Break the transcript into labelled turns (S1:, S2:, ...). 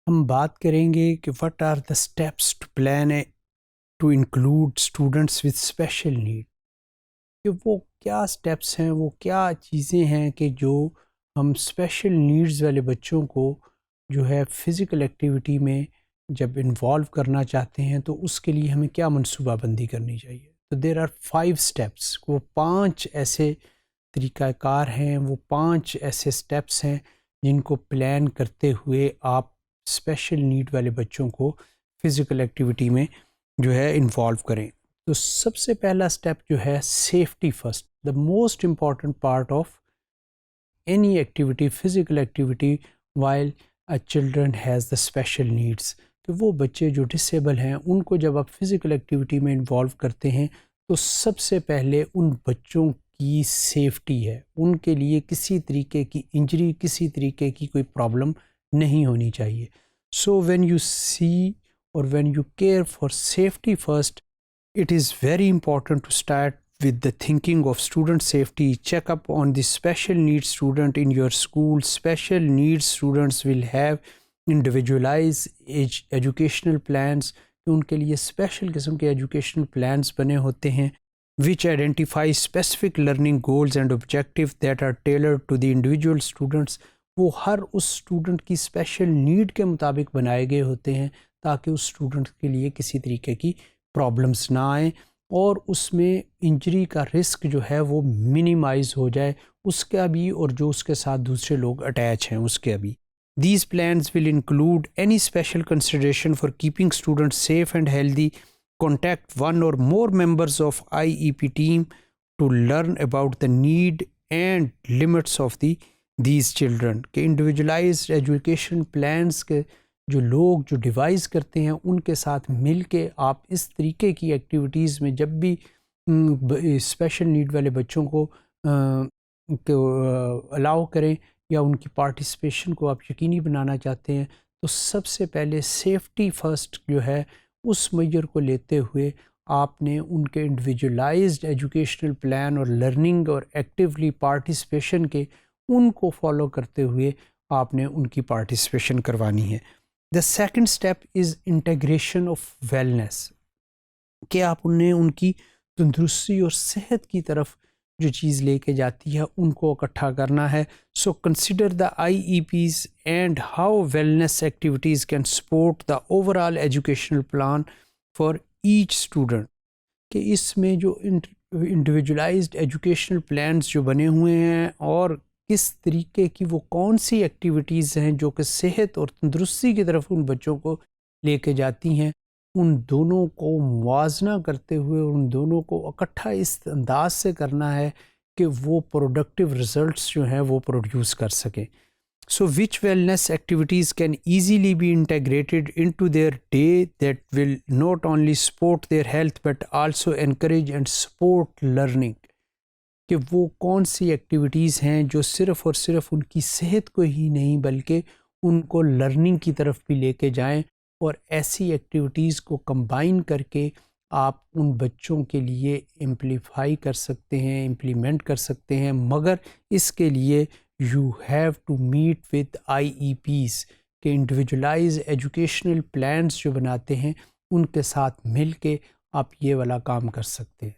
S1: ہم بات کریں گے کہ what are the steps to plan to include students with special need, کہ وہ کیا اسٹیپس ہیں، وہ کیا چیزیں ہیں کہ جو ہم اسپیشل نیڈز والے بچوں کو جو ہے فزیکل ایکٹیویٹی میں جب انوالو کرنا چاہتے ہیں تو اس کے لیے ہمیں کیا منصوبہ بندی کرنی چاہیے۔ تو دیر آر 5 اسٹیپس، وہ 5 ایسے طریقہ کار ہیں، وہ 5 ایسے اسٹیپس ہیں جن کو پلان کرتے ہوئے آپ اسپیشل نیڈ والے بچوں کو فزیکل ایکٹیویٹی میں جو ہے انوالو کریں۔ تو سب سے پہلا اسٹیپ جو ہے safety first, the most important part of any activity, physical activity while children has the special needs, کہ وہ بچے جو ڈسیبل ہیں ان کو جب آپ فزیکل ایکٹیویٹی میں انوالو کرتے ہیں تو سب سے پہلے ان بچوں کی سیفٹی ہے، ان کے لیے کسی طریقے کی انجری، کسی طریقے کی کوئی پرابلم نہیں ہونی چاہیے۔ سو وین یو سی اور when you care for safety first, it is very important to start with the thinking of student safety. Check up on the special needs student in your school. Special needs students will have individualized educational plans. ان کے لیے special قسم کے educational plans بنے ہوتے ہیں which identify specific learning goals and objectives that are tailored to the individual students. وہ ہر اس student کی special need کے مطابق بنائے گئے ہوتے ہیں تاکہ اس اسٹوڈنٹ کے لیے کسی طریقے کی پرابلمس نہ آئیں اور اس میں انجری کا رسک جو ہے وہ منیمائز ہو جائے، اس کا بھی اور جو اس کے ساتھ دوسرے لوگ اٹیچ ہیں اس کے بھی۔ These plans will include any special consideration for keeping students safe and healthy. Contact one or more members of IEP team to learn about the need and limits of these children. کہ انڈیویجولائزڈ education plans کے جو لوگ جو devise کرتے ہیں ان کے ساتھ مل کے آپ اس طریقے کی ایکٹیویٹیز میں جب بھی اسپیشل نیڈ والے بچوں کو الاؤ کریں یا ان کی پارٹیسپیشن کو آپ یقینی بنانا چاہتے ہیں تو سب سے پہلے سیفٹی فرسٹ جو ہے اس میجر کو لیتے ہوئے آپ نے ان کے انڈیویجولائزڈ ایجوکیشنل پلان اور لرننگ اور ایکٹیولی پارٹیسپیشن کے ان کو فالو کرتے ہوئے آپ نے ان کی پارٹیسپیشن کروانی ہے۔ The second step is integration of wellness، کہ آپ انہیں ان کی تندرستی اور صحت کی طرف جو چیز لے کے جاتی ہے ان کو اکٹھا کرنا ہے۔ So consider the IEPs and how wellness activities can support the overall educational plan for each student، کہ اس میں جو individualized educational plans جو بنے ہوئے ہیں اور کس طریقے کی وہ کون سی ایکٹیویٹیز ہیں جو کہ صحت اور تندرستی کی طرف ان بچوں کو لے کے جاتی ہیں، ان دونوں کو موازنہ کرتے ہوئے ان دونوں کو اکٹھا اس انداز سے کرنا ہے کہ وہ پروڈکٹیو رزلٹس جو ہیں وہ پروڈیوس کر سکیں۔ So which wellness activities can easily be integrated into their day that will not only support their health but also encourage and support learning، کہ وہ کون سی ایکٹیویٹیز ہیں جو صرف اور صرف ان کی صحت کو ہی نہیں بلکہ ان کو لرننگ کی طرف بھی لے کے جائیں، اور ایسی ایکٹیویٹیز کو کمبائن کر کے آپ ان بچوں کے لیے امپلیفائی کر سکتے ہیں، امپلیمنٹ کر سکتے ہیں، مگر اس کے لیے you have to meet with IEPs، کہ انڈیویجولائز ایجوکیشنل پلانس جو بناتے ہیں ان کے ساتھ مل کے آپ یہ والا کام کر سکتے ہیں۔